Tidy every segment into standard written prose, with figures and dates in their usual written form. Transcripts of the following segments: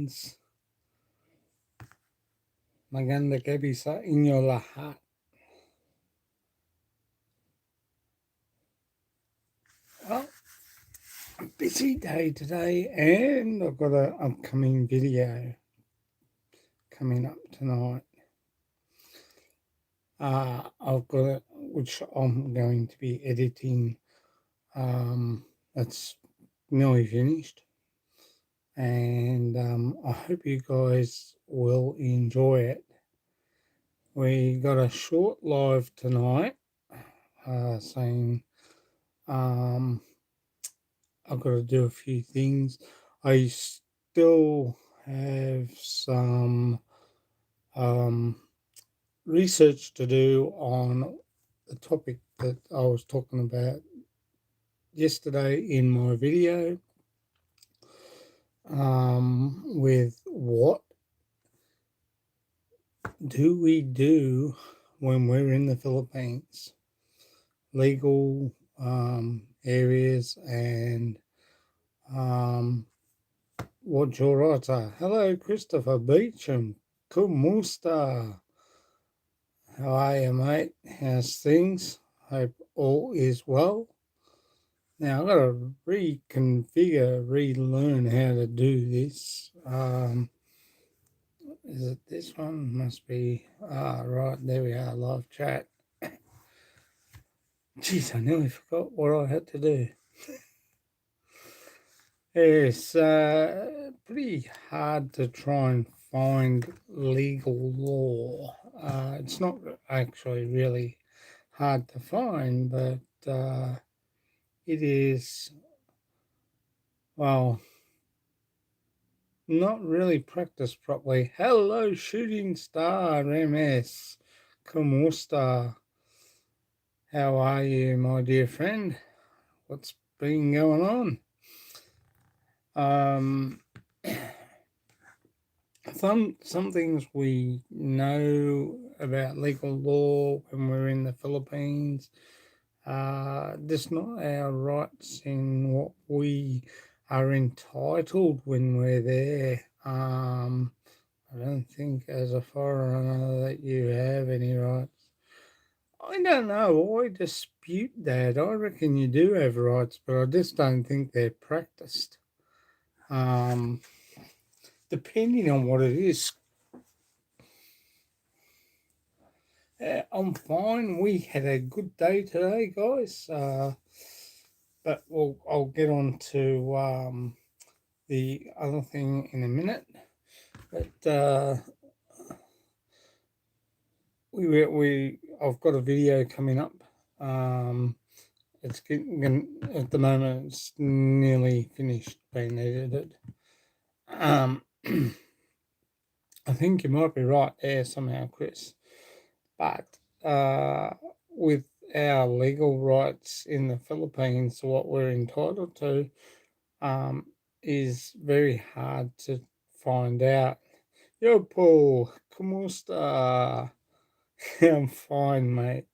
Philippines. Maganda gabi sa inyo lahat. Well, a busy day today, and I've got an upcoming video coming up tonight. I've got it, which I'm going to be editing. It's nearly finished, and I hope you guys will enjoy it. We got a short live tonight, saying I've got to do a few things. I still have some research to do on the topic that I was talking about yesterday in my video, with what do we do when we're in the Philippines, legal areas, and what your rights are. Hello, Christopher Beecham. Kumusta? How are you, mate? How's things? Hope all is well. Now, I've got to relearn how to do this. Is it this one? Must be. Right, there we are, live chat. Jeez, I nearly forgot what I had to do. It's pretty hard to try and find legal law. It's not actually really hard to find, but it is, well, not really practiced properly. Hello, Shooting Star MS. Kumusta? How are you, my dear friend? What's been going on? Some things we know about legal law when we're in the Philippines, just not our rights in what we are entitled when we're there. I don't think as a foreigner that you have any rights. I don't know. I dispute that. I reckon you do have rights, but I just don't think they're practiced. Depending on what it is. I'm fine. We had a good day today, guys. But I'll get on to the other thing in a minute. But I've got a video coming up. It's getting, at the moment it's nearly finished being edited. I think you might be right there somehow, Chris. But with our legal rights in the Philippines, what we're entitled to is very hard to find out. Yo, Paul, kumusta? I'm fine, mate.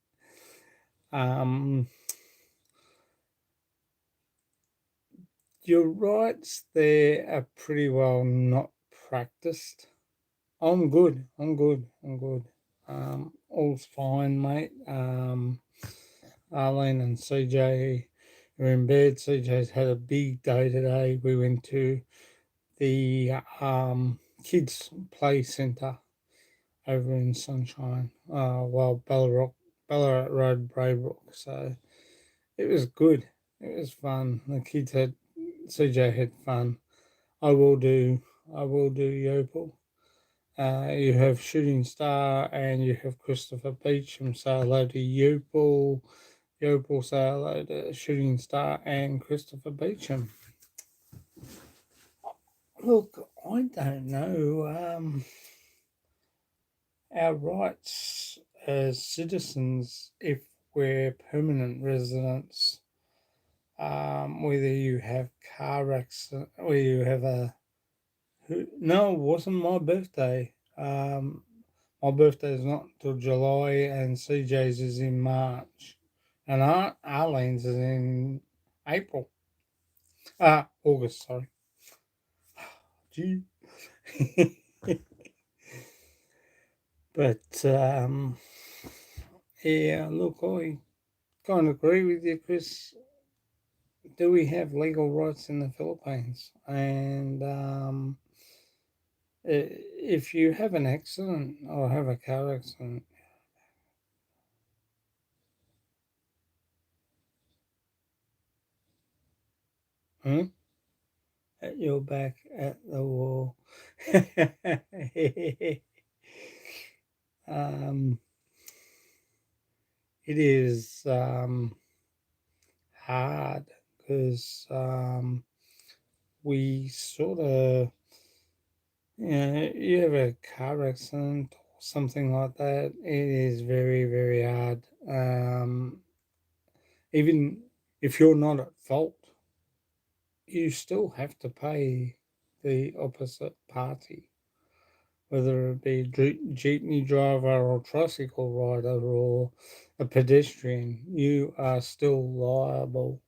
Your rights there are pretty well not practiced. I'm good. All's fine, mate. Arlene and CJ are in bed. CJ's had a big day today. We went to the kids play centre over in Sunshine, Ballarat Road, Braybrook. So it was good. It was fun. CJ had fun. I will do Yopal. You have Shooting Star and you have Christopher Beecham. Say hello to Yopal. Yopal, say hello to Shooting Star and Christopher Beecham. Look, I don't know. Our rights as citizens, if we're permanent residents, whether you have car accident, or you have no, it wasn't my birthday. My birthday is not until July, and CJ's is in March, and Arlene's is in April. August, sorry. Gee. But yeah, look, I kind of agree with you, Chris. Do we have legal rights in the Philippines? And if you have an accident or have a car accident, hmm, at your back at the wall. um, it is hard because we sort of, you have a car accident or something like that, it is very, very hard. Even if you're not at fault, you still have to pay the opposite party, whether it be a jeepney driver or tricycle rider or a pedestrian. You are still liable,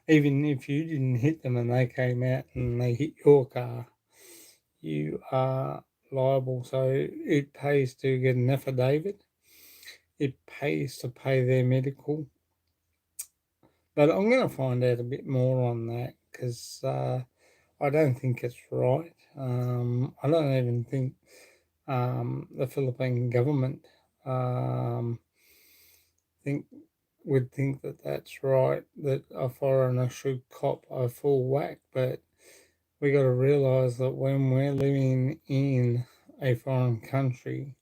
even if you didn't hit them and they came out and they hit your car. You are liable. So it pays to get an affidavit. It pays to pay their medical. But I'm going to find out a bit more on that because I don't think it's right. I don't even think the Philippine government um, think would think that that's right, that a foreigner should cop a full whack. But we got to realize that when we're living in a foreign country,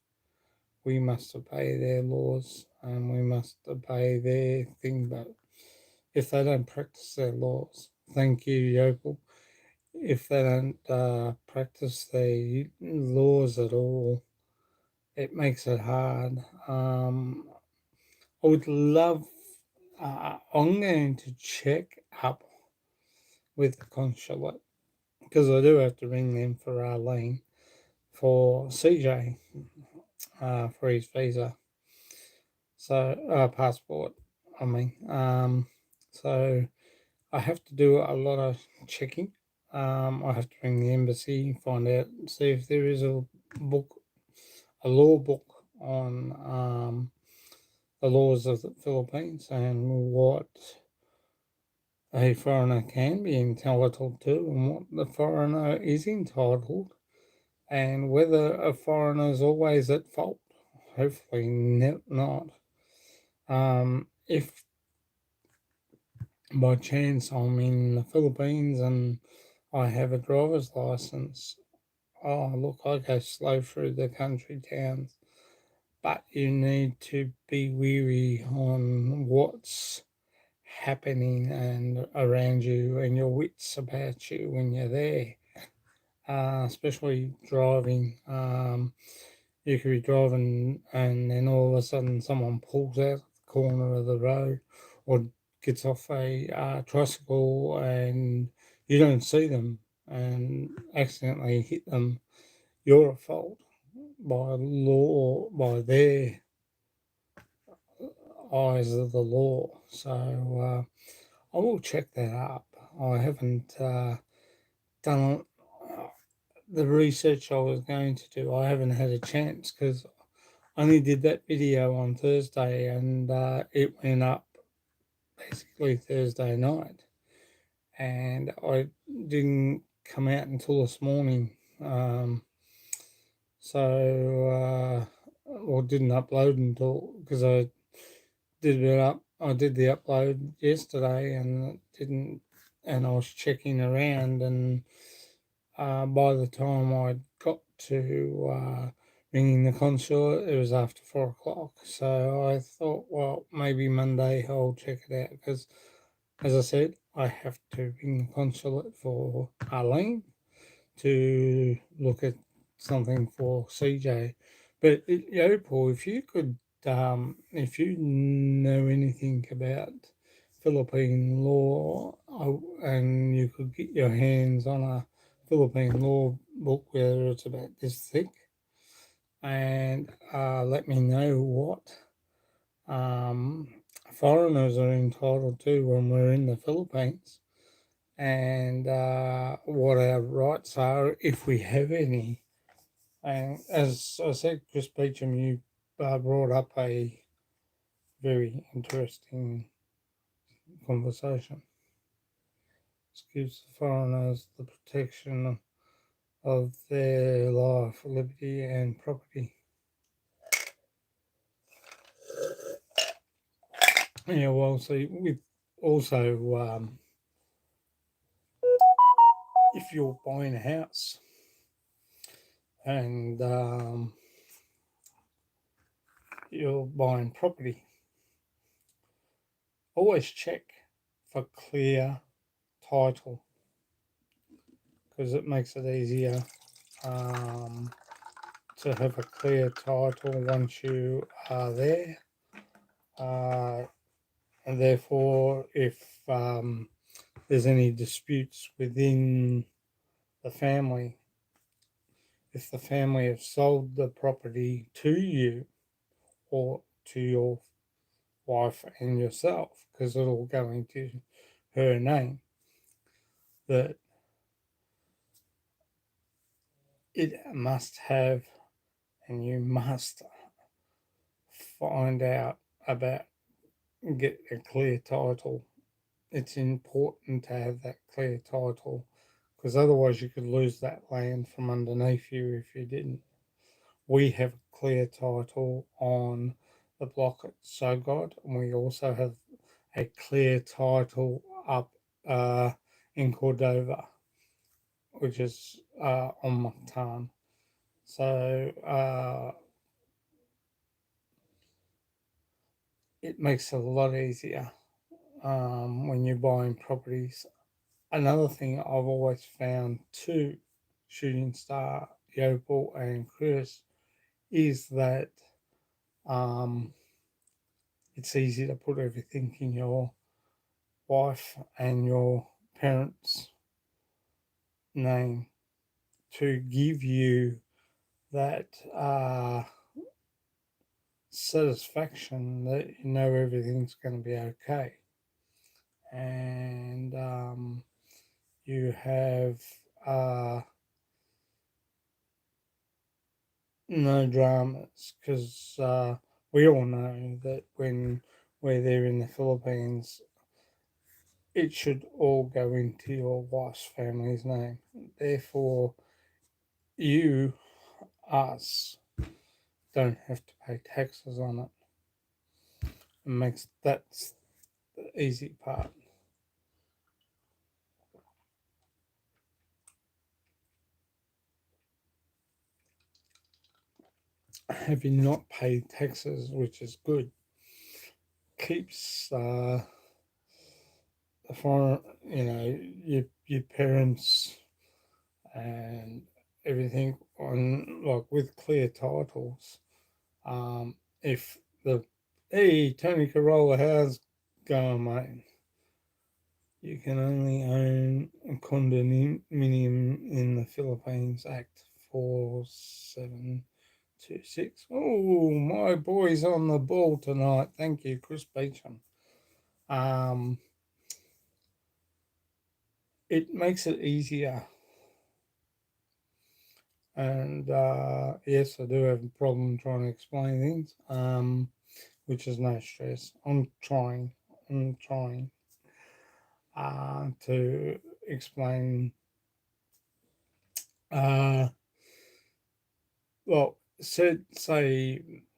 we must obey their laws and we must obey their thing. But if they don't practice their laws, thank you, Yokel. If they don't practice their laws at all, it makes it hard. I would love, I'm going to check up with the consulate because I do have to ring them for Arlene for CJ for his visa. So, passport, I mean. So I have to do a lot of checking. I have to ring the embassy, find out, see if there is book, a law book on the laws of the Philippines and what a foreigner can be entitled to and what the foreigner is entitled, and whether a foreigner is always at fault. Hopefully, not. If by chance I'm in the Philippines and I have a driver's license, oh, look, I go slow through the country towns, but you need to be weary on what's happening and around you and your wits about you when you're there, especially driving. You could be driving and then all of a sudden someone pulls out the corner of the road or gets off a tricycle and you don't see them and accidentally hit them. You're at fault by law, by their eyes of the law. So I will check that up. I haven't done the research I was going to do. I haven't had a chance because I only did that video on Thursday and it went up basically Thursday night. And I didn't come out until this morning. So, well, didn't upload until because I did the upload yesterday and it didn't, and I was checking around and by the time I got to ringing the consulate, it was after 4 o'clock. So I thought, well, maybe Monday I'll check it out because, as I said, I have to ring the consulate for Arlene to look at something for CJ. But Paul, if you know anything about Philippine law, and you could get your hands on a Philippine law book, whether it's about this thick, and let me know what um, foreigners are entitled to when we're in the Philippines, and what our rights are if we have any. And as I said, Chris Beecham, you brought up a very interesting conversation. This gives the foreigners the protection of their life, liberty, and property. Yeah, well, see, with also, if you're buying a house and you're buying property, always check for clear title because it makes it easier to have a clear title once you are there. And therefore, if there's any disputes within the family, if the family have sold the property to you or to your wife and yourself, because it'll go into her name, that it must have, and you must find out about, get a clear title. It's important to have that clear title because otherwise you could lose that land from underneath you if you didn't. We have a clear title on the block at Sogod, and we also have a clear title up in Cordova, which is on Mactan. So it makes it a lot easier when you're buying properties. Another thing I've always found too, Shooting Star, Yopal, and Chris, is that um, it's easy to put everything in your wife and your parents' name to give you that satisfaction that you know everything's going to be okay. And you have no dramas because we all know that when we're there in the Philippines, it should all go into your wife's family's name. Therefore, you, us, don't have to pay taxes on it. It makes that's the easy part. Having not paid taxes, which is good, keeps the foreign, your parents and everything on like with clear titles. If the hey Tony Corolla, how's going, mate? You can only own a condominium in the Philippines Act 4726. Oh, my boy's on the ball tonight. Thank you, Chris Beecham. Um, it makes it easier. And yes, I do have a problem trying to explain things, which is no stress. I'm trying to explain. Uh, well, say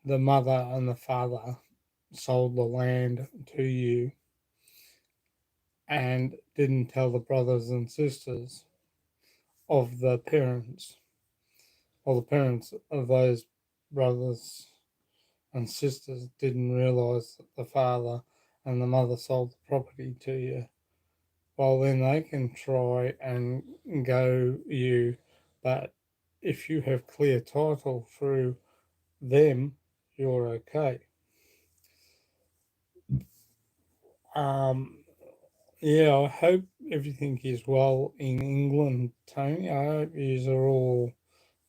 the mother and the father sold the land to you and didn't tell the brothers and sisters of the parents, or the parents of those brothers and sisters didn't realize that the father and the mother sold the property to you. Well, then they can try and go you, but if you have clear title through them, you're okay. Um, yeah, I hope everything is well in England, Tony. I hope you are all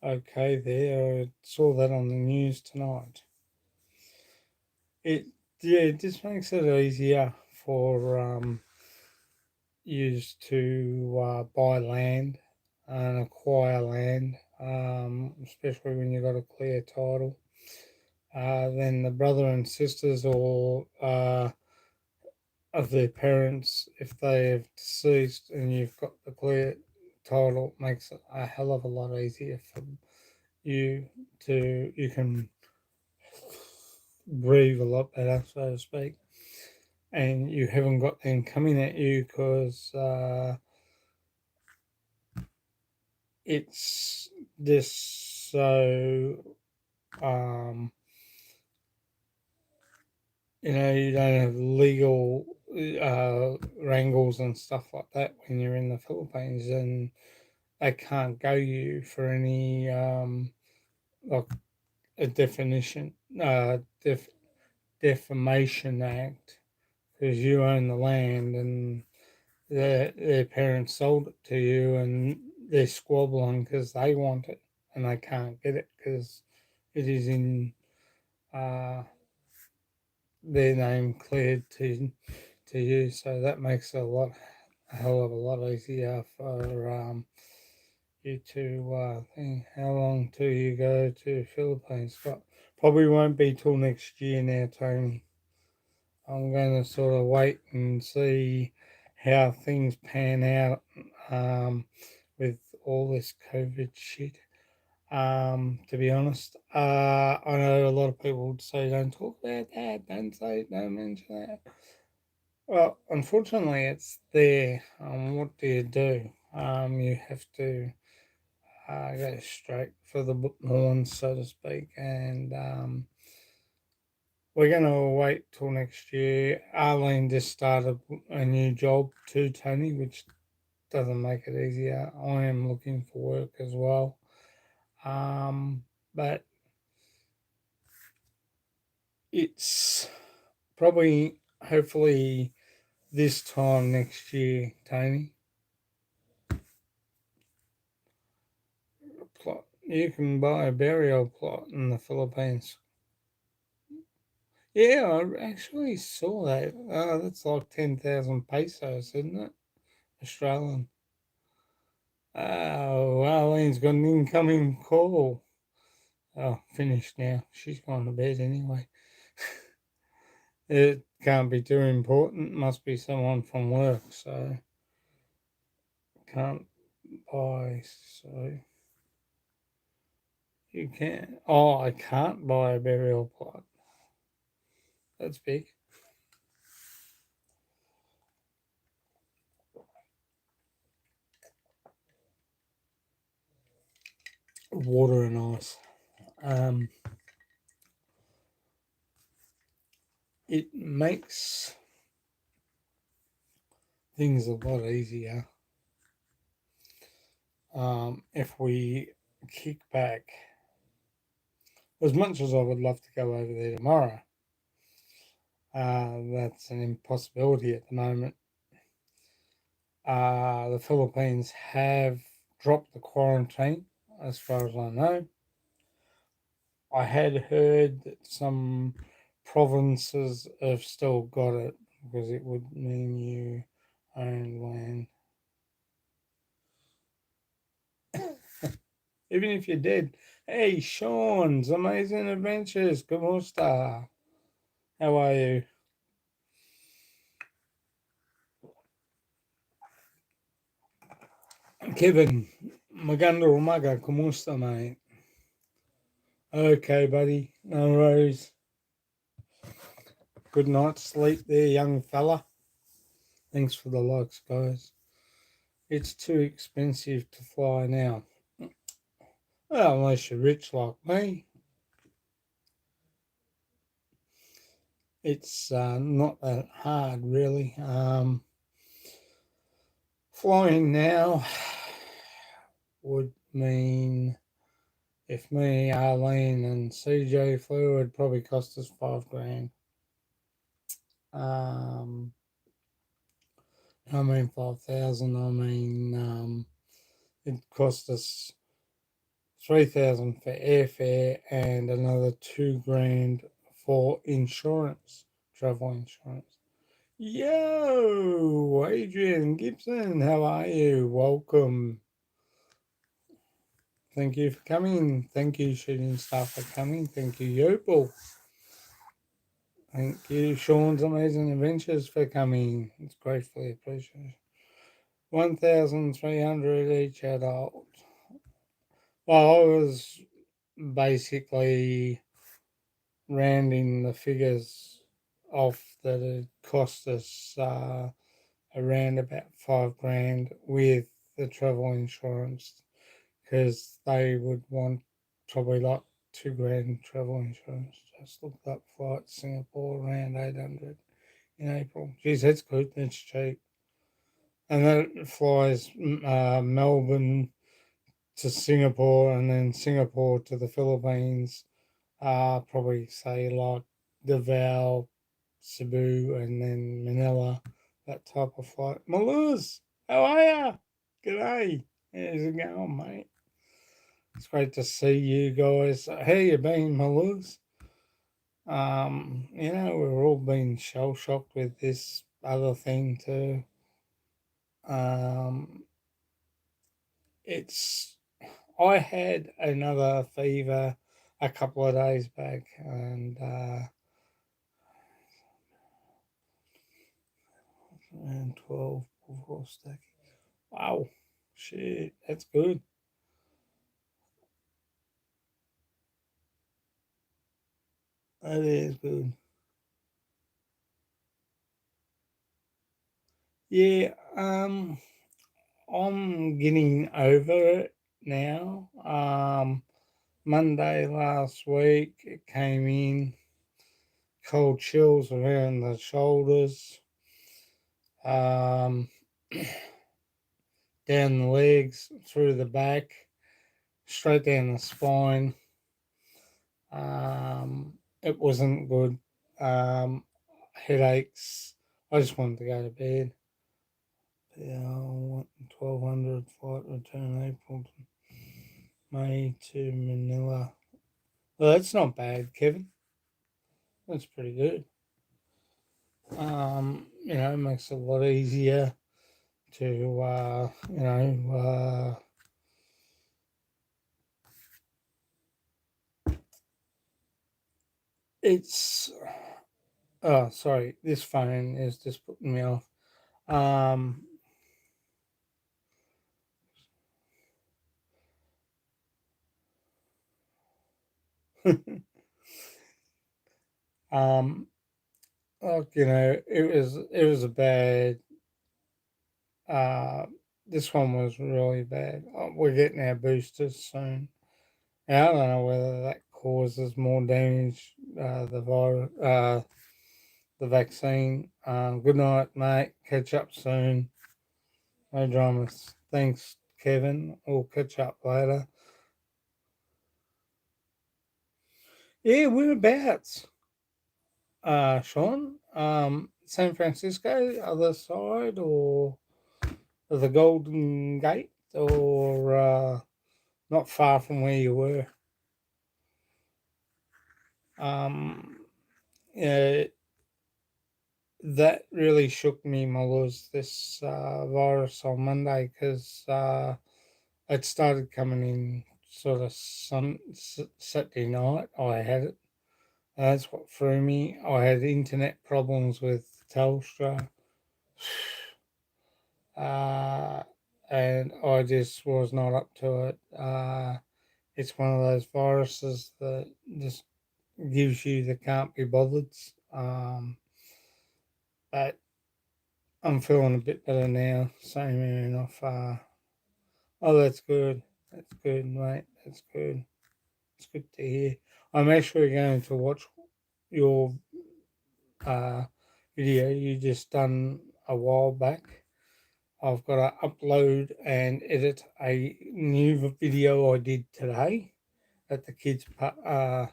okay there. I saw that on the news tonight. It just makes it easier for used to buy land and acquire land, especially when you've got a clear title. Then the brother and sisters or of their parents, if they have deceased and you've got the clear title, makes it a hell of a lot easier for you you can breathe a lot better, so to speak, and you haven't got them coming at you because it's just so um, you don't have legal wrangles and stuff like that when you're in the Philippines, and they can't go you for any like a defamation act because you own the land and their parents sold it to you and they're squabbling because they want it and they can't get it because it is in uh, their name cleared to you. So that makes it a hell of a lot easier for you to think how long till you go to Philippines. But probably won't be till next year now, Tony. I'm going to sort of wait and see how things pan out with all this COVID shit. To be honest, I know a lot of people would say, don't talk about that, don't say it, don't mention that. Well, unfortunately, it's there. What do you do? You have to go straight for the horns, so to speak, and we're going to wait till next year. Arlene just started a new job too, Tony, which doesn't make it easier. I am looking for work as well. But it's probably, hopefully, this time next year, Tony. Plot. You can buy a burial plot in the Philippines. Yeah, I actually saw that. That's like 10,000 pesos, isn't it? Australian. Oh, Arlene's got an incoming call. Oh, finished now. She's gone to bed anyway. It can't be too important. Must be someone from work, so can't buy. So you can. Oh, I can't buy a burial plot. That's big. Water and ice. Um, it makes things a lot easier if we kick back. As much as I would love to go over there tomorrow, that's an impossibility at the moment. The Philippines have dropped the quarantine, as far as I know. I had heard that some provinces have still got it because it would mean you own land. Even if you're dead. Hey, Sean's Amazing Adventures. Kumusta? How are you? Kevin, maganda umaga. Kumusta, mate? Okay, buddy. No worries. Good night's sleep there, young fella. Thanks for the likes, guys. It's too expensive to fly now. Well, unless you're rich like me, it's not that hard, really. Flying now would mean if me, Arlene, and CJ flew, it'd probably cost us $5,000. Um, I mean 5,000. I mean it cost us 3,000 for airfare and another $2,000 for insurance, travel insurance. Yo, Adrian Gibson, how are you? Welcome. Thank you for coming. Thank you, Shooting Star, for coming. Thank you, Yopal. Thank you, Sean's Amazing Adventures, for coming. It's gratefully appreciated. 1,300 each adult. Well, I was basically rounding the figures off that it cost us around about $5,000 with the travel insurance, because they would want probably like $2,000 travel insurance. Just looked up flights Singapore around 800 in April. Geez, that's good. That's cheap, and that flies Melbourne to Singapore and then Singapore to the Philippines. Probably say like Davao, Cebu, and then Manila, that type of flight. Maluz, how are ya? G'day. How's it going, mate? It's great to see you guys. How you been, Maluz? We're all been shell shocked with this other thing too. Um, it's I had another fever a couple of days back, and around 12 before stacking. Wow, shit, that's good. That is good. Yeah, I'm getting over it now. Monday last week it came in, cold chills around the shoulders, um, down the legs, through the back, straight down the spine. It wasn't good. Um, Headaches. I just wanted to go to bed. Yeah, 1,200 flight return April to May to Manila. Well, that's not bad, Kevin. That's pretty good. It makes it a lot easier to, it's, oh, sorry, this phone is just putting me off. Um, um, it was a bad, uh, this one was really bad. We're getting our boosters soon. And I don't know whether that causes more damage, the vaccine. Good night, mate. Catch up soon. No dramas. Thanks, Kevin. We'll catch up later. Yeah, whereabouts? Sean? San Francisco, other side, or the Golden Gate, or not far from where you were? Um, yeah, that really shook me, Maluz, this virus on Monday, because it started coming in sort of Saturday night. I had it. That's what threw me. I had internet problems with Telstra, uh, and I just was not up to it. It's one of those viruses that just gives you the can't be bothered. Um, but I'm feeling a bit better now. Same here enough. Oh, that's good. That's good, mate. That's good. It's good to hear. I'm actually going to watch your uh, video you just done a while back. I've got to upload and edit a new video I did today at the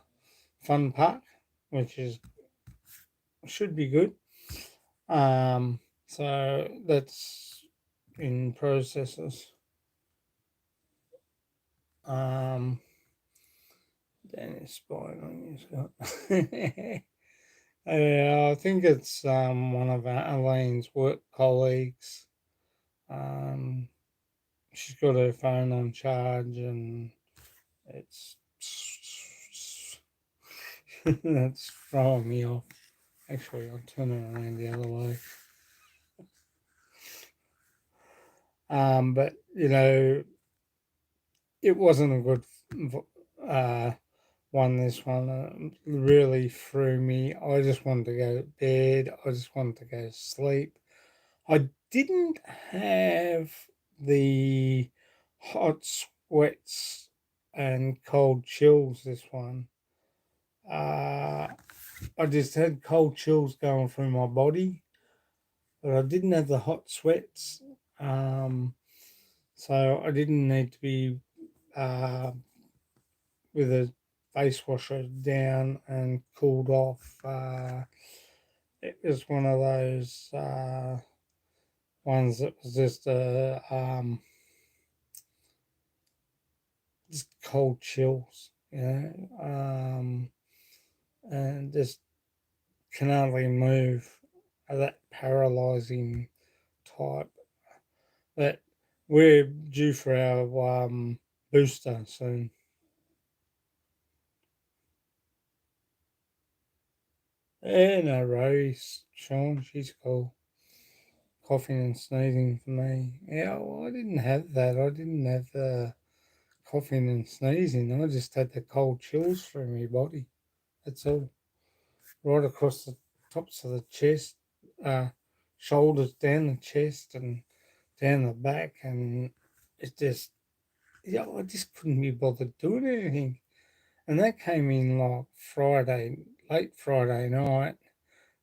fun park, which is should be good. So that's in processes. Um, Dennis Spine on you, Scott. I think it's one of Elaine's work colleagues. Um, she's got her phone on charge, and it's that's throwing me off. Actually, I'll turn it around the other way. But it wasn't a good uh, one. This one really threw me. I just wanted to go to bed. I just wanted to go to sleep. I didn't have the hot sweats and cold chills. This one, uh, I just had cold chills going through my body, but I didn't have the hot sweats. Um, so I didn't need to be uh, with a face washer down and cooled off. It was one of those ones that was just cold chills, and just can hardly move. That paralyzing type. But we're due for our booster soon. Yeah, no worries, Sean. She's cool. Coughing and sneezing for me. Yeah, well, I didn't have that. I didn't have the coughing and sneezing. I just had the cold chills through my body. That's all. Right across the tops of the chest, uh, shoulders down the chest and down the back, and it just, yeah, I just couldn't be bothered doing anything. And that came in like Friday, late Friday night.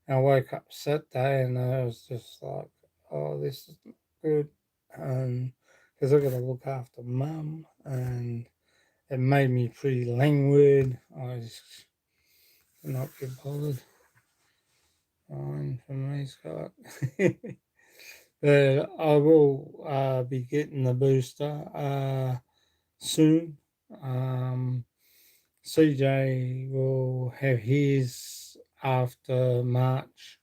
I woke up Saturday and I was just like, oh, this is not good. Because I've got to look after mum, and it made me pretty languid. I just could not be bothered. Fine for me, Scott. But I will be getting the booster soon. Um, CJ will have his after March.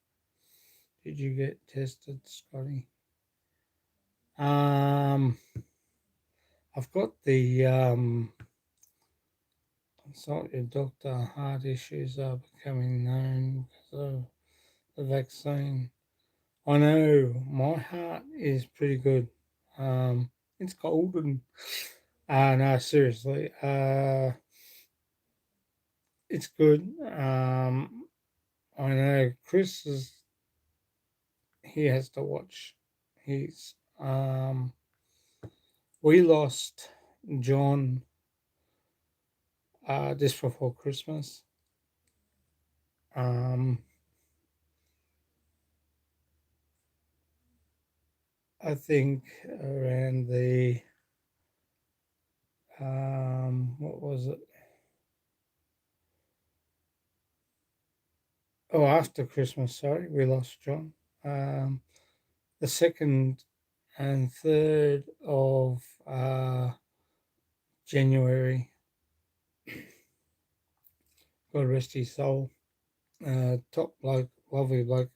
Did you get tested, Scotty? Um, I've got the consult your doctor. Heart issues are becoming known because of the vaccine. I know my heart is pretty good. It's cold and no, seriously, it's good. I know Chris is he has to watch. He's we lost John just before Christmas. Um, I think around the what was it? Oh, after Christmas. Sorry, we lost John. Um, the 2nd and 3rd of January. God rest his soul. Top bloke, lovely bloke,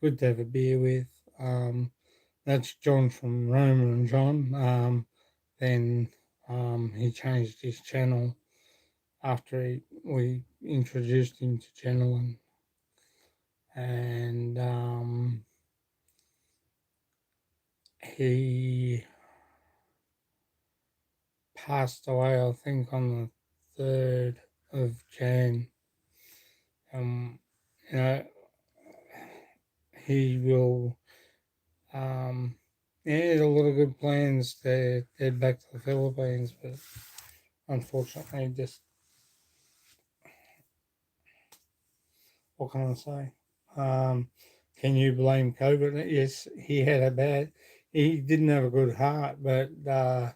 good to have a beer with. That's John from Roma and John. Then he changed his channel after we introduced him to channel, and he passed away, I think, on the 3rd of Jan. You know, he will. He had a lot of good plans to head back to the Philippines, but unfortunately, just what can I say? Um, can you blame COVID? Yes, he had a bad. He didn't have a good heart, but the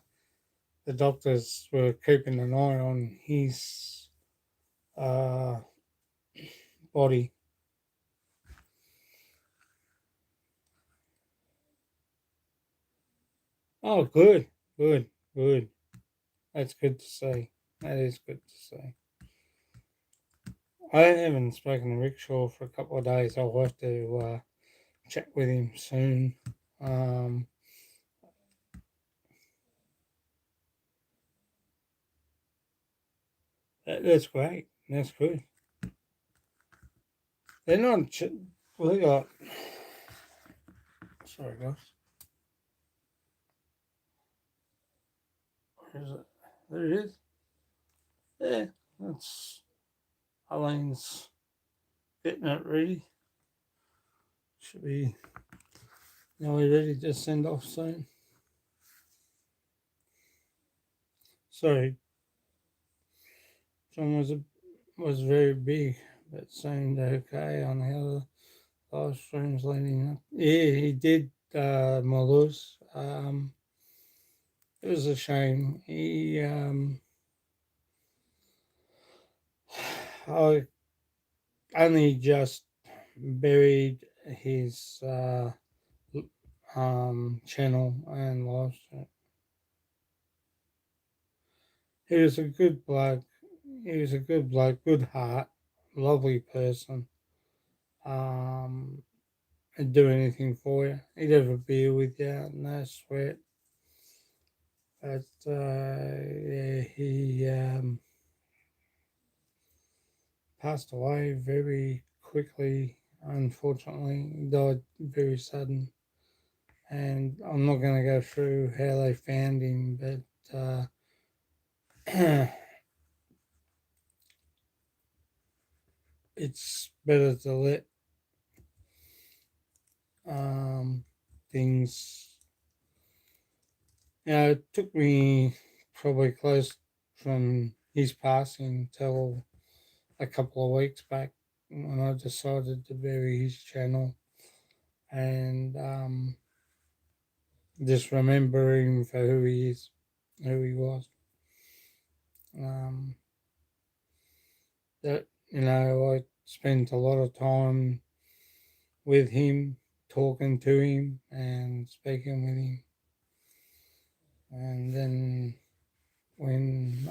doctors were keeping an eye on his uh, body. Oh, good, good, good. That's good to see. That is good to see. I haven't spoken to Rickshaw for a couple of days. I'll have to chat with him soon. Um, that's great. That's good. They're not. Well, they got. Sorry, guys. Where is it? There it is. Yeah, that's Elaine's getting it ready. Should be nearly ready to send off soon. Sorry, John was very big, but seemed okay on the other live streams leading up. Yeah, he did Mulhouse. It was a shame. I only just buried his channel and lost it. He was a good bloke. He was a good bloke, good heart, lovely person. Um, He'd do anything for you. He'd have a beer with you, no sweat. But yeah, he passed away very quickly. Unfortunately, he died very sudden. And I'm not going to go through how they found him, but it's better to let things. It took me probably close from his passing till a couple of weeks back when I decided to bury his channel and just remember him for who he is, who he was. Um, that I spent a lot of time with him, talking to him and speaking with him. And then when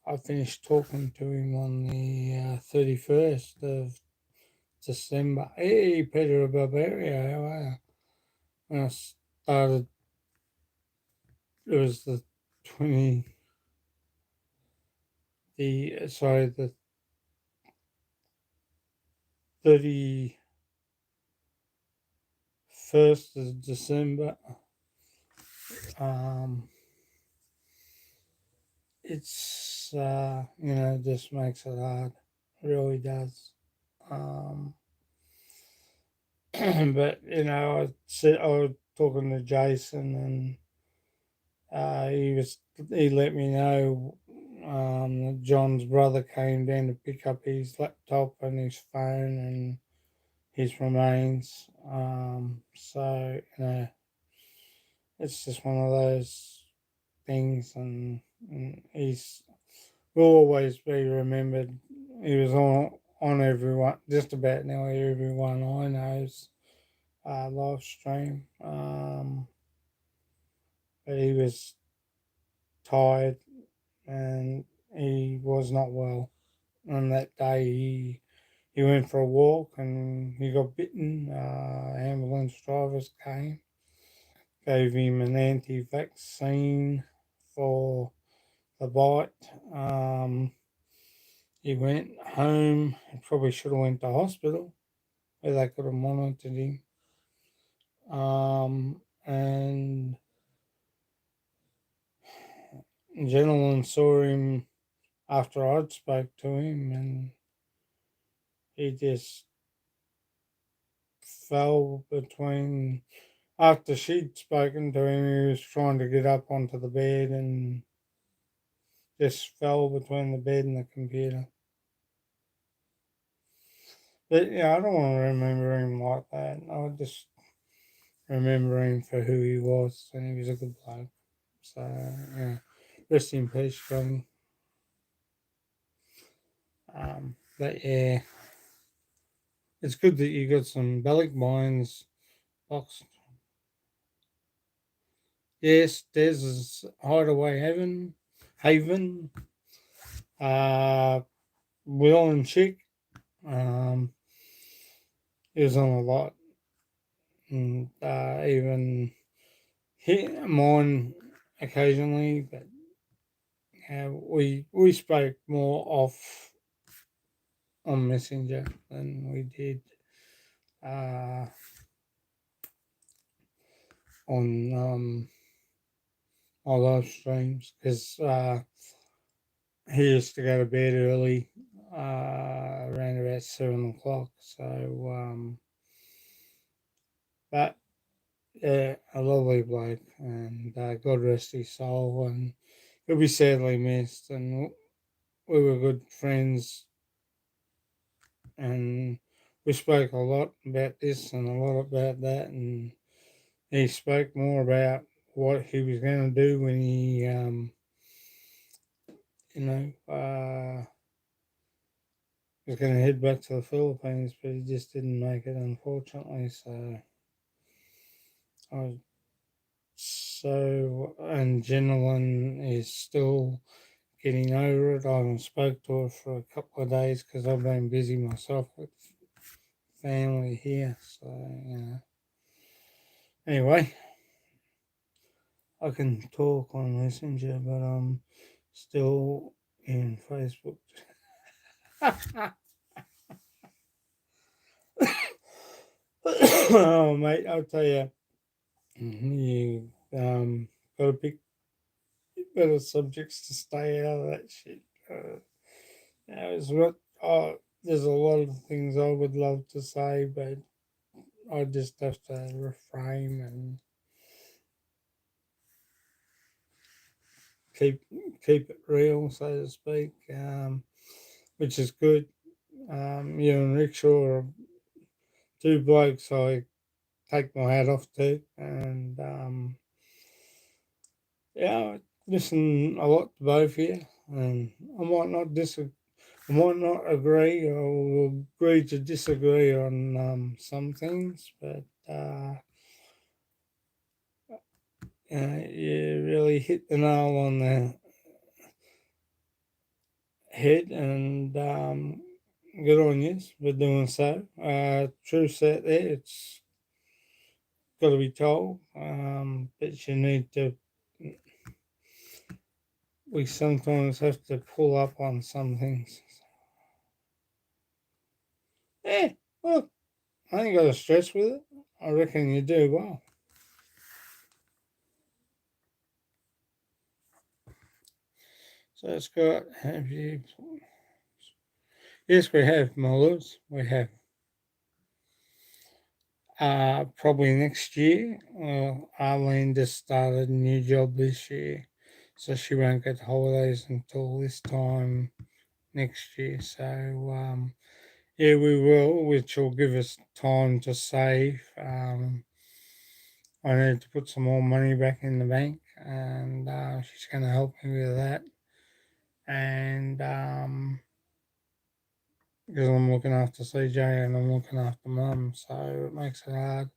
I finished talking to him on the 31st of December, hey Peter Barbaria, how are you? When I started, it was the 20, the 31st of December. Um, it's, just makes it hard. It really does. Um, but, I was talking to Jason and he let me know that John's brother came down to pick up his laptop and his phone and his remains. So, it's just one of those things, and he's will always be remembered. He was on everyone, just about now everyone I know's live stream. But he was tired and he was not well. On that day, he went for a walk and he got bitten. Ambulance drivers came, gave him an anti-vaccine for the bite. He went home. He probably should have went to hospital where they could have monitored him. And a gentleman saw him after I'd spoke to him, and he just fell between. After she'd spoken to him, he was trying to get up onto the bed and just fell between the bed and the computer. But yeah, I don't want to remember him like that. I would just remember him for who he was, and he was a good bloke. So yeah, rest in peace, Johnny. But yeah, it's good that you got some Bellic mines boxed. Yes, there's Hideaway Haven. Haven. Will and Chick. Um, he was on a lot, and even hit mine occasionally, but we spoke more off on Messenger than we did uh, on my live streams because he used to go to bed early, around about 7 o'clock. So, but yeah, a lovely bloke, and God rest his soul, and he'll be sadly missed. And we were good friends, and we spoke a lot about this and a lot about that, and he spoke more about what he was going to do when he, you know, was going to head back to the Philippines, but he just didn't make it, unfortunately. So I was and Jenilyn is still getting over it. I haven't spoke to her for a couple of days because I've been busy myself with family here. So, anyway, I can talk on Messenger, but I'm still in Facebook. Oh, mate, I'll tell you, you got to pick better subjects to stay out of that shit. It's not. There's a lot of things I would love to say, but I just have to refrain and keep keep it real, so to speak, which is good. You and Rickshaw are two blokes I take my hat off to, and yeah, I listen a lot to both of you, and I might not disagree. I might not agree or agree to disagree on some things, but you really hit the nail on the head, and good on you for doing so. Truth's out there, it's got to be told, but you need to. We sometimes have to pull up on some things. Yeah, well, I ain't got to stress with it. I reckon you do well. So, Scott, have you? Yes, we have, my lords. We have. Probably next year. Arlene just started a new job this year, so she won't get holidays until this time next year. So, yeah, we will, which will give us time to save. I need to put some more money back in the bank, and she's going to help me with that. And because I'm looking after CJ and I'm looking after mum, so it makes it hard.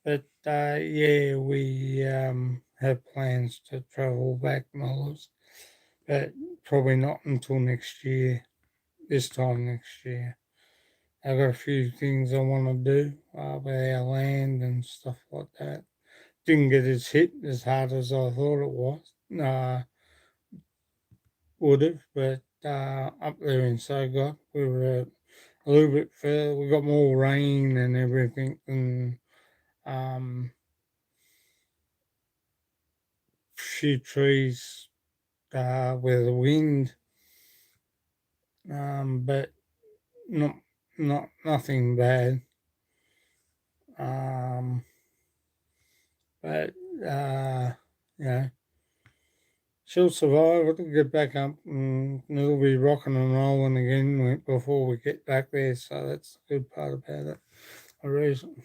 But yeah, we have plans to travel back, Mullers, but probably not until next year, this time next year. I've got a few things I want to do with our land and stuff like that. Didn't get as hit as hard as I thought it was. Would have, but up there in Sogot, we were a little bit further. We got more rain and everything than um, few trees with the wind, but not nothing bad. Um, but you know, she'll survive. It'll get back up, and it'll be rocking and rolling again before we get back there. So that's the good part about it. A reason.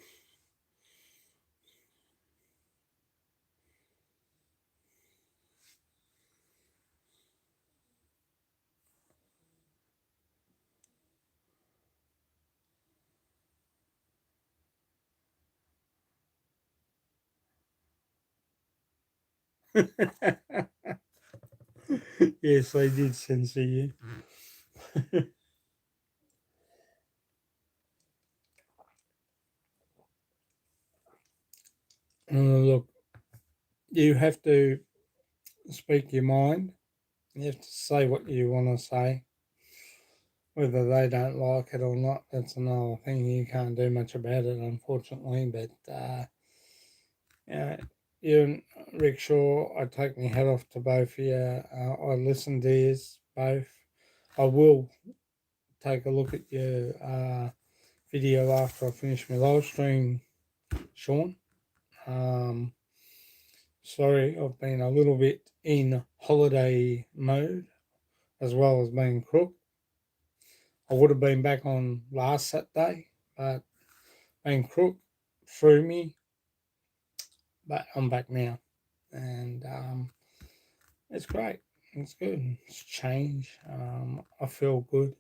Yes, I did censor you. Look, you have to speak your mind. You have to say what you want to say. Whether they don't like it or not, that's another thing. You can't do much about it, unfortunately. But yeah, you and Rickshaw, I take my hat off to both of you. I listened to yours both. I will take a look at your video after I finish my live stream, Sean. Um, Sorry, I've been a little bit in holiday mode as well as being crook. I would have been back on last Saturday, but being crook threw me. But I'm back now, and it's great. It's good. It's change. I feel good.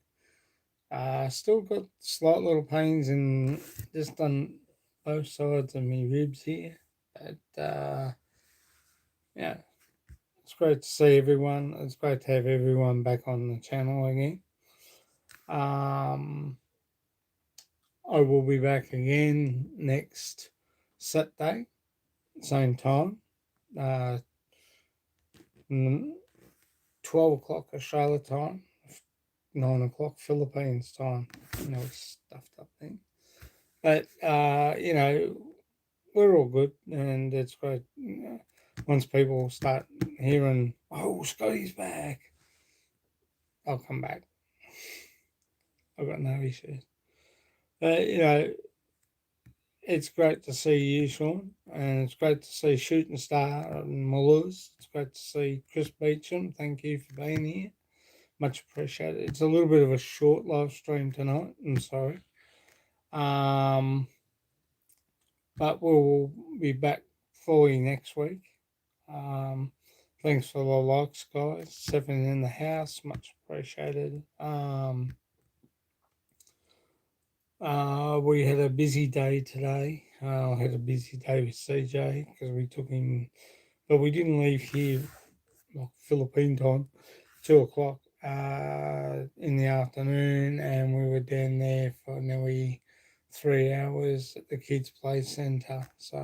Still got slight little pains in just on both sides of my ribs here, but yeah, it's great to see everyone. It's great to have everyone back on the channel again. I will be back again next Saturday, same time, uh, 12 o'clock Australia time, 9 o'clock Philippines time. You know, stuffed up thing. But, we're all good, and it's great. Once people start hearing, oh, Scotty's back, I'll come back. I've got no issues. But, it's great to see you, Sean, and it's great to see Shooting Star and Maluz. It's great to see Chris Beecham. Thank you for being here. Much appreciated. It's a little bit of a short live stream tonight. I'm sorry. But we'll be back fully next week. Thanks for the likes, guys. 7 in the house. Much appreciated. We had a busy day today. I had a busy day with CJ because we took him, but we didn't leave here like Philippine time, 2 o'clock in the afternoon, and we were down there for nearly 3 hours at the kids' play centre. So,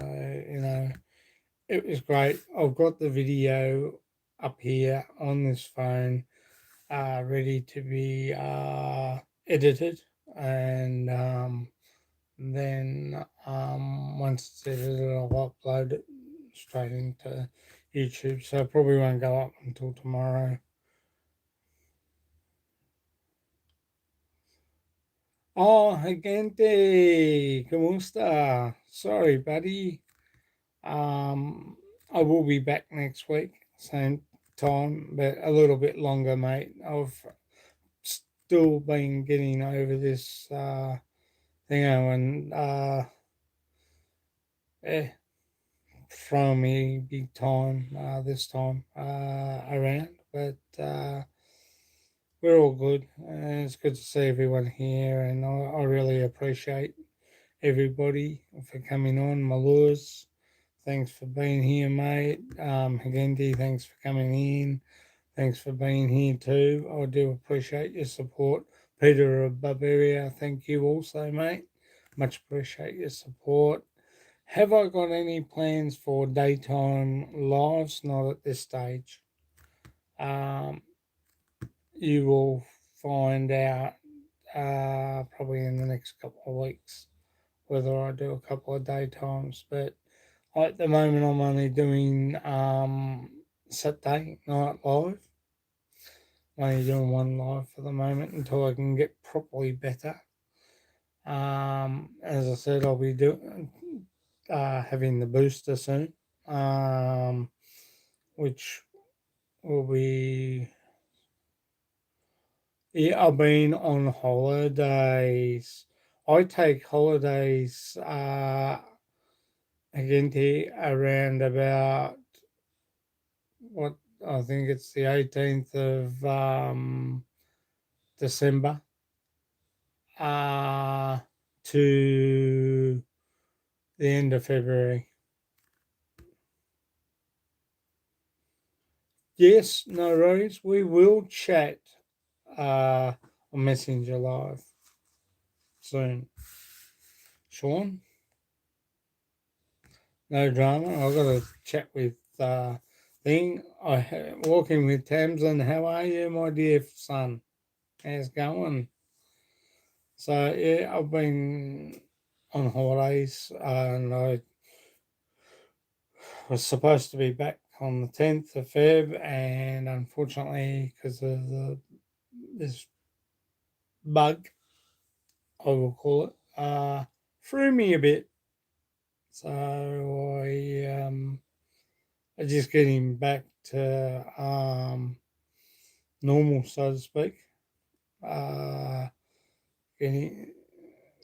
it was great. I've got the video up here on this phone, ready to be edited, and then once it's edited, I'll upload it straight into YouTube. So it probably won't go up until tomorrow. Oh, gente, ¿cómo está? Sorry, buddy. I will be back next week, same time, but a little bit longer, mate. I've still been getting over this thing, and eh, throw me big time this time around, but we're all good. And it's good to see everyone here, and I really appreciate everybody for coming on. Maluz, thanks for being here, mate. Hagendi, thanks for coming in. Thanks for being here too. I do appreciate your support. Peter of Barbaria, thank you also, mate. Much appreciate your support. Have I got any plans for daytime lives? Not at this stage. You will find out probably in the next couple of weeks whether I do a couple of daytimes. But at the moment, I'm only doing Saturday night live. I'm only doing one live for the moment until I can get properly better. As I said, I'll be doing having the booster soon, which will be. Yeah, I've been on holidays. I take holidays again around about what I think it's the 18th of December to the end of February. Yes, no worries. We will chat on Messenger Live soon. Sean? No drama. I've got to chat with Thing. Walking with Tamsin. How are you, my dear son? How's it going? So yeah, I've been on holidays, and I was supposed to be back on the 10th of Feb, and unfortunately, because of this bug, I will call it, threw me a bit. So I just getting back to normal, so to speak. Uh, getting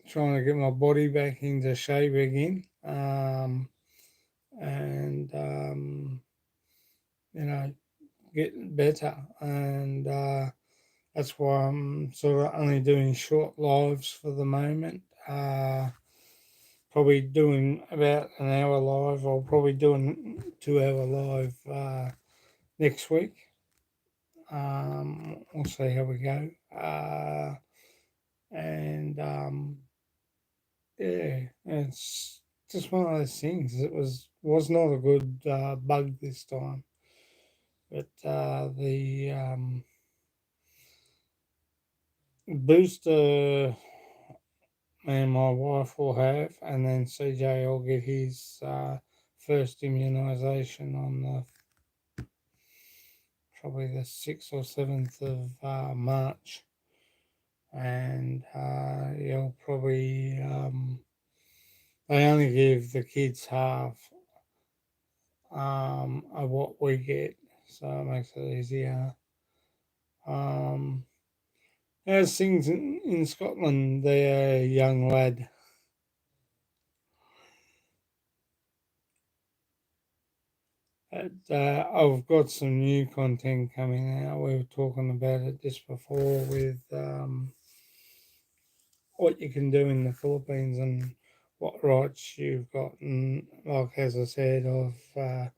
Trying to get my body back into shape again, and you know, get better. And that's why I'm sort of only doing short lives for the moment. Probably doing about an hour live. I'll probably do a 2 hour live next week. We'll see how we go. And yeah, it's just one of those things. It was not a good bug this time, but the booster and my wife will have, and then CJ will get his first immunisation on the probably the 6th or 7th of March, and he'll probably they only give the kids half of what we get, so it makes it easier. Um, how's things in Scotland there, young lad? I've got some new content coming out. We were talking about it just before with what you can do in the Philippines and what rights you've got. And like as I said, I've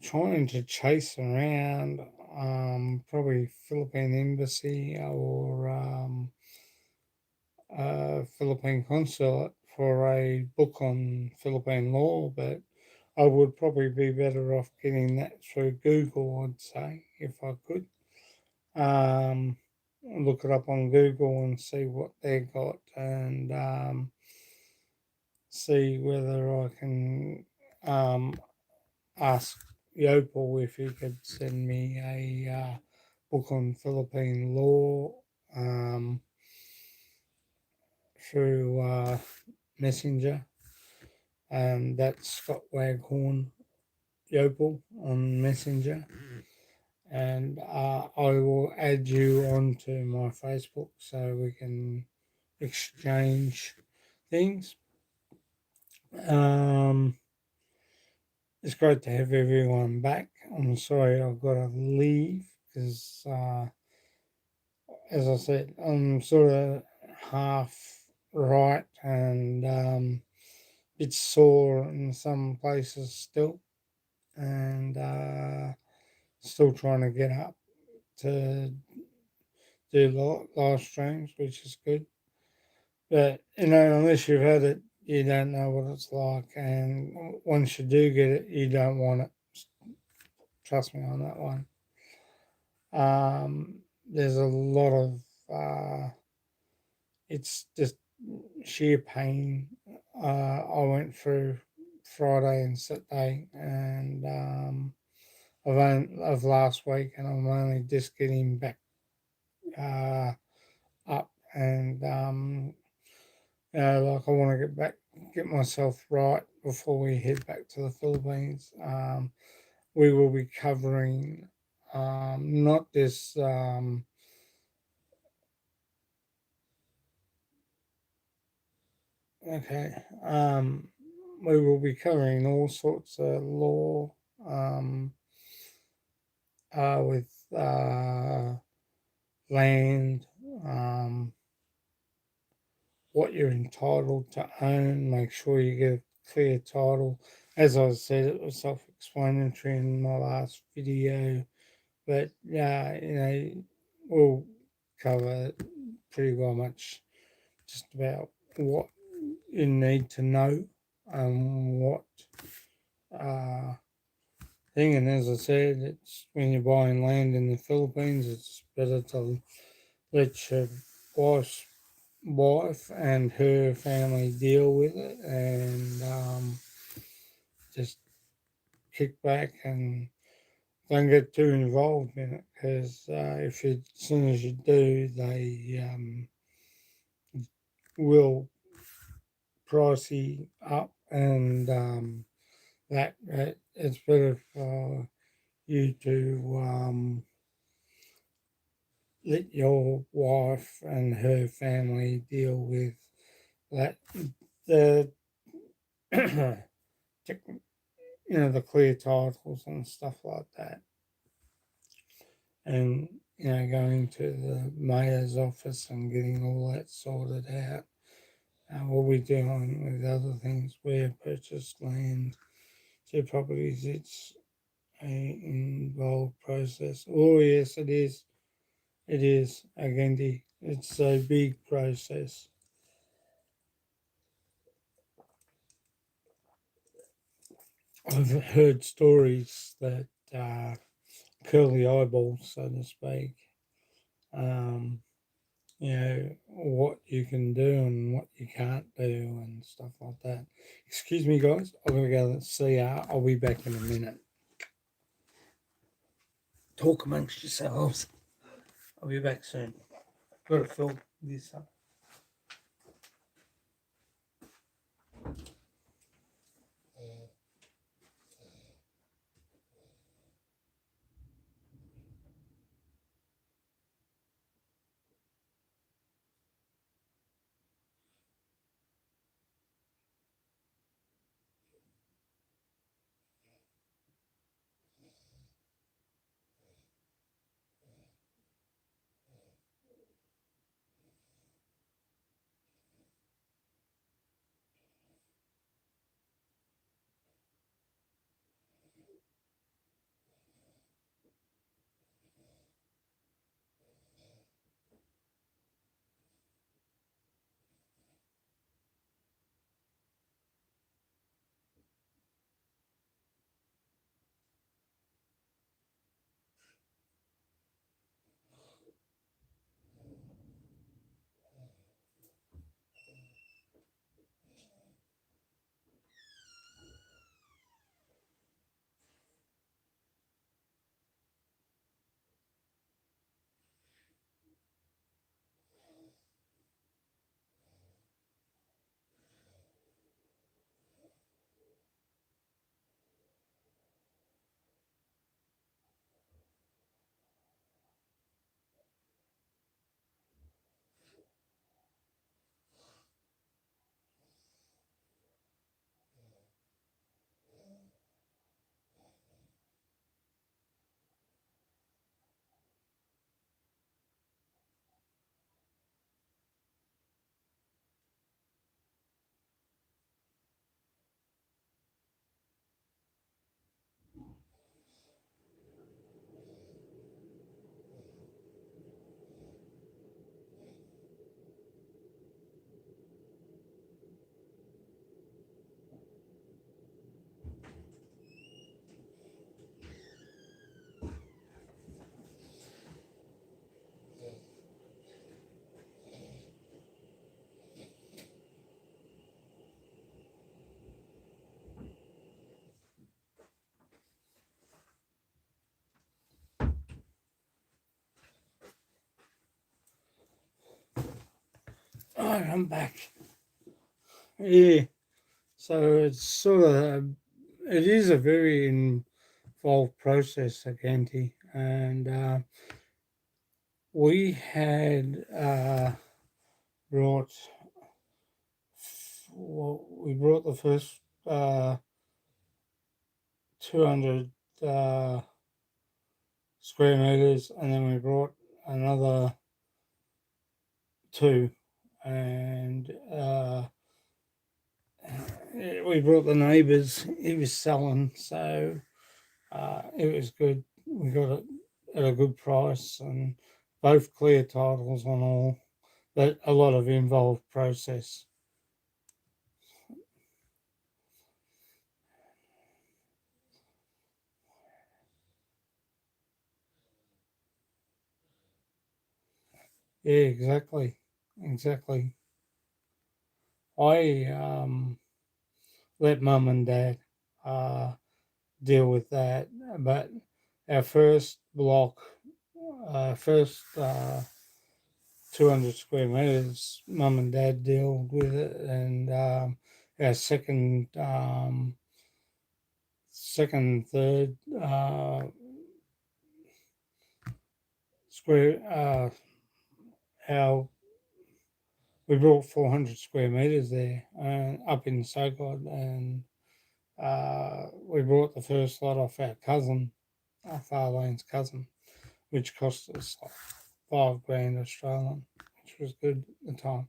trying to chase around probably Philippine embassy or Philippine consulate for a book on Philippine law, but I would probably be better off getting that through Google, I'd say, if I could. Um, Look it up on Google and see what they got, and see whether I can ask Yopal if he could send me a book on Philippine law um, through Messenger, and that's Scott Waghorn Yopal on Messenger. And I will add you onto my Facebook so we can exchange things. Um, it's great to have everyone back. I'm sorry I've got to leave because, as I said, I'm sort of half right and bit sore in some places still, and still trying to get up to do live streams, which is good. But unless you've had it, you don't know what it's like. And once you do get it, you don't want it. Trust me on that one. There's a lot of it's just sheer pain. I went through Friday and Saturday, and of last week, and I'm only just getting back uh, up, and like I want to get myself right before we head back to the Philippines. We will be covering not just okay. We will be covering all sorts of law with land, what you're entitled to own. Make sure you get a clear title. As I said, it was self-explanatory in my last video, but yeah, we'll cover pretty well much just about what you need to know. what uh, thing. And as I said, it's when you're buying land in the Philippines, it's better to let your wife's wife and her family deal with it, and just kick back and don't get too involved in it, because if you, as soon as you do, they will price you up, and that it's better for you to let your wife and her family deal with that, the the clear titles and stuff like that, and going to the mayor's office and getting all that sorted out. We'll be dealing with other things where purchased land, two properties. It's a involved process. Oh yes, it is. It is, Agenti. It's a big process. I've heard stories that curl the eyeballs, so to speak. Um, what you can do and what you can't do and stuff like that. Excuse me, guys. I'm going to go see. I'll be back in a minute. Talk amongst yourselves. I'll be back soon. Got to fill this up. All right, I'm back. Yeah. So it's sort of, it is a very involved process, Agenti, and we had brought, well, we brought the first 200 square meters, and then we brought another two, and we brought the neighbours. He was selling, so it was good. We got it at a good price, and both clear titles on all, but a lot of involved process. Yeah, exactly. Exactly. I let mum and dad uh, deal with that, but our first block, first 200 square meters, mum and dad dealt with it, and our second, third square, our we brought 400 square meters there, up in Sogod, and we brought the first lot off our cousin, our Farlane's cousin, which cost us like 5 grand Australian, which was good at the time.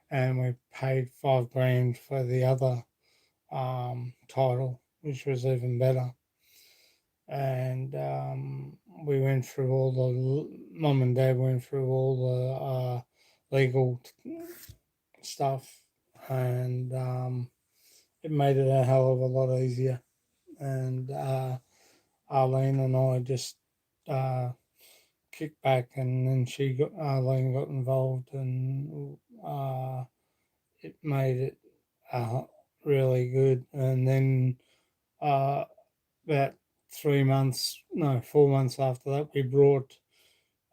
And we paid 5 grand for the other title, which was even better. And we went through all mum and dad went through all the legal stuff, and it made it a hell of a lot easier. And Arlene and I just uh, kicked back, and then Arlene got involved, and it made it uh, really good. And then uh, about 3 months, no, 4 months after that, we brought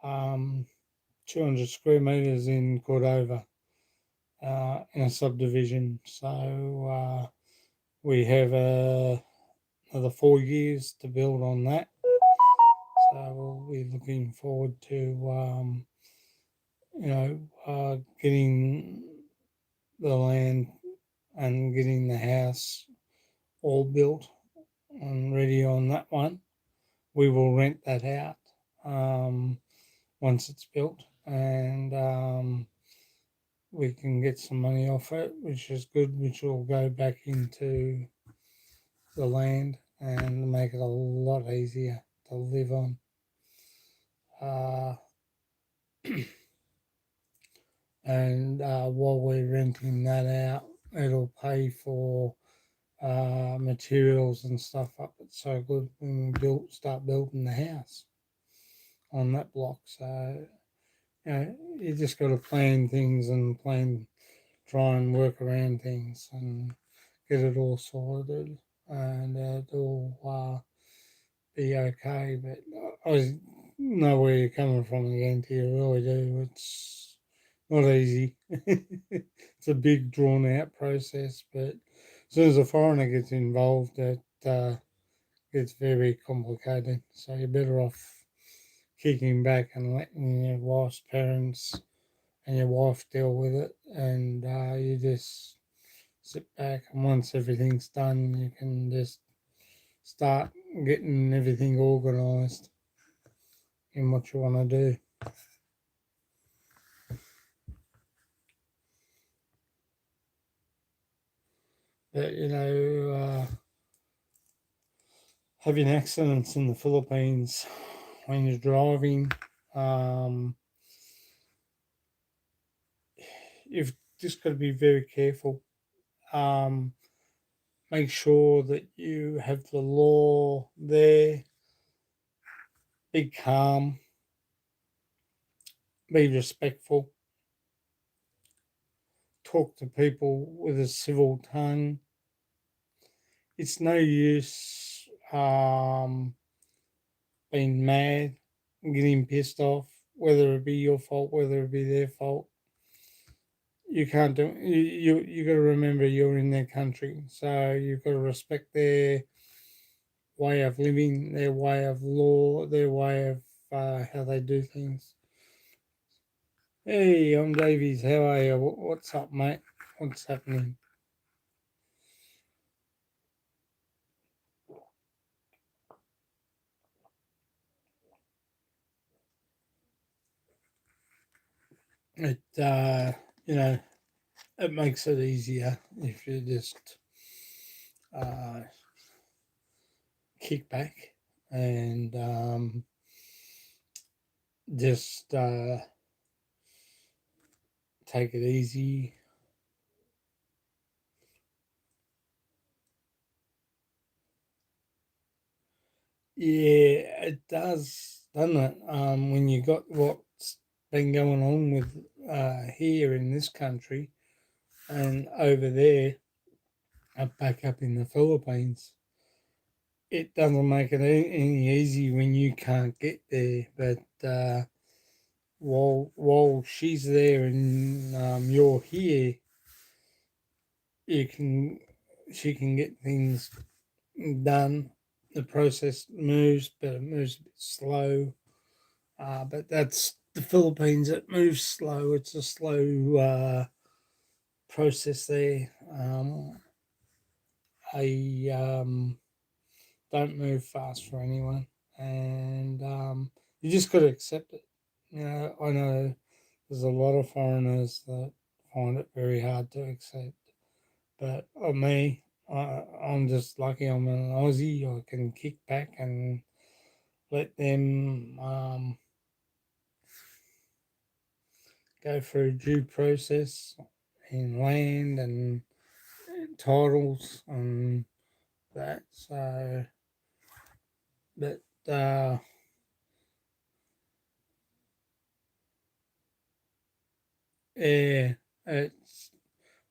um, 200 square meters in Cordova in a subdivision. So we have another 4 years to build on that. So we'll be looking forward to, getting the land and getting the house all built and ready on that one. We will rent that out once it's built, and we can get some money off it, which is good, which will go back into the land and make it a lot easier to live on. Uh, and while we're renting that out, it'll pay for materials and stuff up. It's so good when we start building the house on that block. So you just got to plan things and try and work around things and get it all sorted, and it'll be okay. But I know where you're coming from again, you really do. It's not easy. It's a big, drawn out process, but as soon as a foreigner gets involved, it gets very complicated. So you're better off kicking back and letting your wife's parents and your wife deal with it, and you just sit back. And once everything's done, you can just start getting everything organised in what you want to do. But having accidents in the Philippines when you're driving, um, you've just got to be very careful. Um, Make sure that you have the law there. Be calm. Be respectful. Talk to people with a civil tongue. It's no use being mad, getting pissed off, whether it be your fault, whether it be their fault. You can't do you got to remember you're in their country, so you've got to respect their way of living, their way of law, their way of how they do things. Hey, I'm Davies. How are you? What's up, mate? What's happening? It you know it makes it easier if you just uh, kick back and just take it easy. Yeah, it does, doesn't it? When you got what been going on with here in this country and over there, back up in the Philippines. It doesn't make it any easy when you can't get there, but while she's there and you're here, you can she can get things done. The process moves, but it moves a bit slow. But that's the Philippines. It moves slow. It's a slow process there. I don't move fast for anyone, and you just got to accept it. I know there's a lot of foreigners that find it very hard to accept, but me, I'm just lucky. I'm an Aussie. I can kick back and let them go through due process in land and titles and that. So, but yeah, it's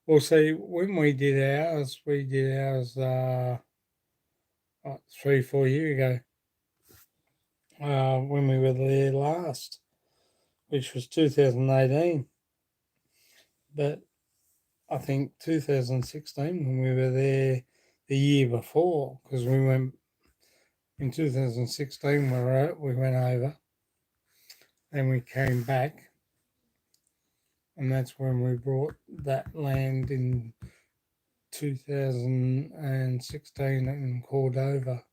well. See, when we did ours 3 4 years ago. When we were there last, which was 2018. But I think 2016 when we were there the year before, because we went in 2016 we went over and we came back, and that's when we brought that land in 2016 in Cordova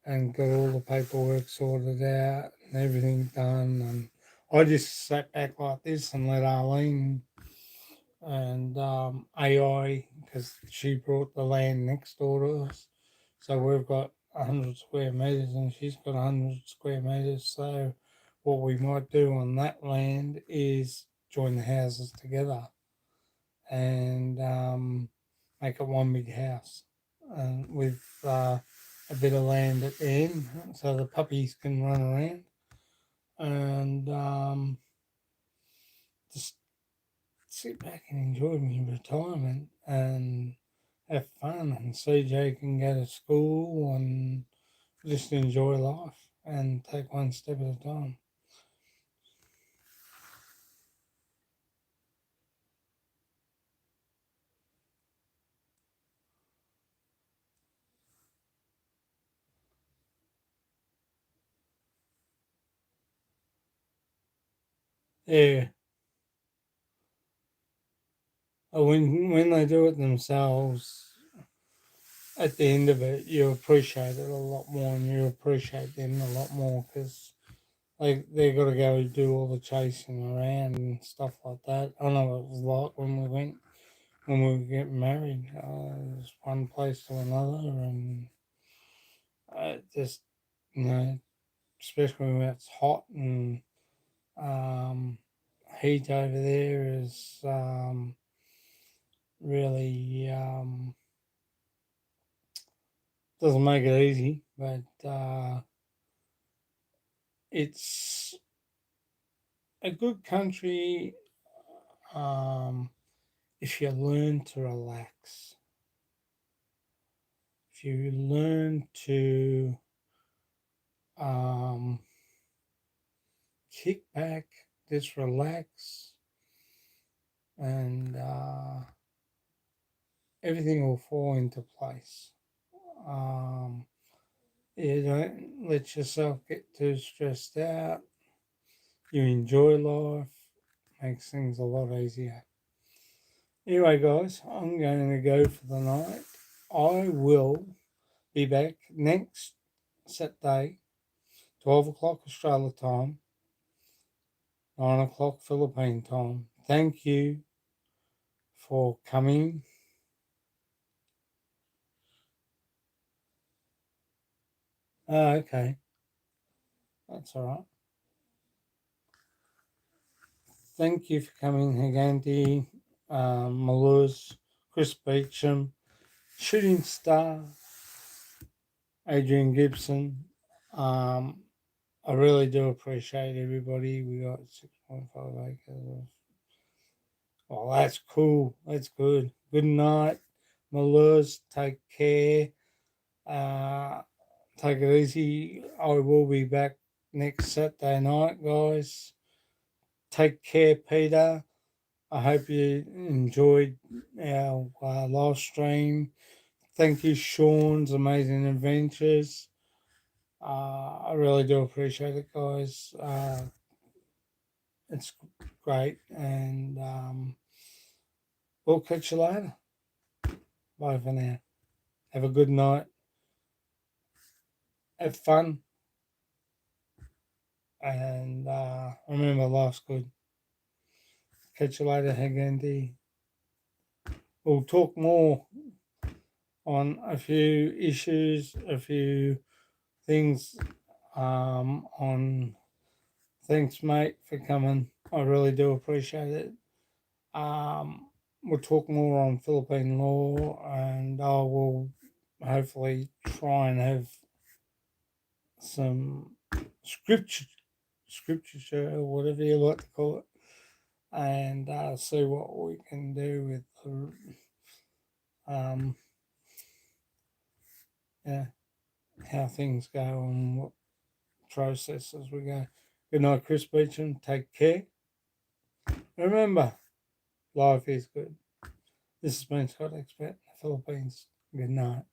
and got all the paperwork sorted out and everything done. And I just sat back like this and let Arlene and AI, because she brought the land next door to us. So we've got 100 square metres and she's got 100 square metres. So what we might do on that land is join the houses together and make it one big house with a bit of land at the end so the puppies can run around and just sit back and enjoy my retirement and have fun. And CJ can go to school and just enjoy life and take one step at a time. Yeah. When they do it themselves, at the end of it, you appreciate it a lot more and you appreciate them a lot more because they got to go do all the chasing around and stuff like that. I know what it was like when we were getting married. It was one place to another, and just especially when it's hot and um, heat over there is really doesn't make it easy, but it's a good country um, if you learn to relax. If you learn to um, kick back, just relax, and everything will fall into place. Um, you don't let yourself get too stressed out. You enjoy life, makes things a lot easier. Anyway, guys, I'm going to go for the night. I will be back next Saturday, 12 o'clock Australia time, 9 o'clock Philippine time. Thank you for coming. Okay, that's all right. Thank you for coming, Haganti, Maluz, Chris Beecham, Shooting Star, Adrian Gibson, I really do appreciate everybody. We got 6.5 acres. Well, that's cool. That's good. Good night, my lures. Take care. Uh, take it easy. I will be back next Saturday night, guys. Take care, Peter. I hope you enjoyed our live stream. Thank you, Sean's Amazing Adventures. I really do appreciate it, guys. It's great, and we'll catch you later. Bye for now. Have a good night. Have fun, and remember, life's good. Catch you later, Hagendi. We'll talk more on a few issues, a few things. On thanks, mate, for coming. I really do appreciate it. We'll talk more on Philippine law, and I will hopefully try and have some scripture, or whatever you like to call it, and see what we can do with yeah, how things go and what processes we go. Good night, Chris Beecham. Take care. Remember, life is good. This has been Scott Expat in the Philippines. Good night.